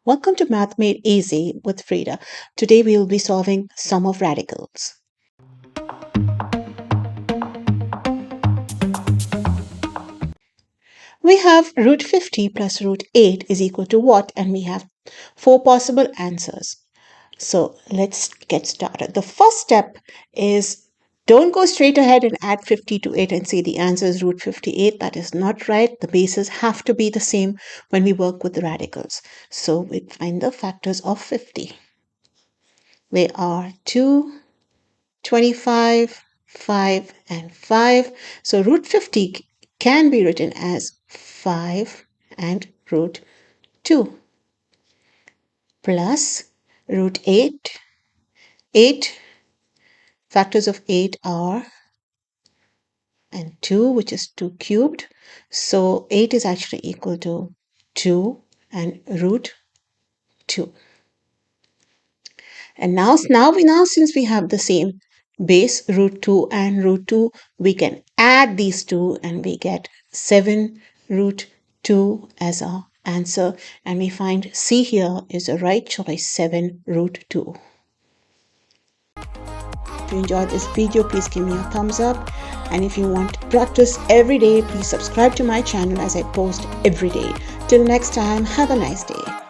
Welcome to Math Made Easy with Frida. Today we will be solving sum of radicals. We have root 50 plus root 8 is equal to what? And we have four possible answers. So let's get started. The first step is don't go straight ahead and add 50 to 8 and say the answer is root 58. That is not right. The bases have to be the same when we work with the radicals. So we find the factors of 50. They are 2, 25, 5, and 5. So root 50 can be written as 5 and root 2 plus root 8. 8 factors of 8 are and 2, which is 2 cubed. So 8 is actually equal to 2 and root 2. And now since we have the same base root 2 and root 2, we can add these two and we get 7 root 2 as our answer. And we find C here is the right choice, 7 root 2. If you enjoyed this video, please give me a thumbs up. And if you want to practice every day, please subscribe to my channel as I post every day. Till next time, have a nice day.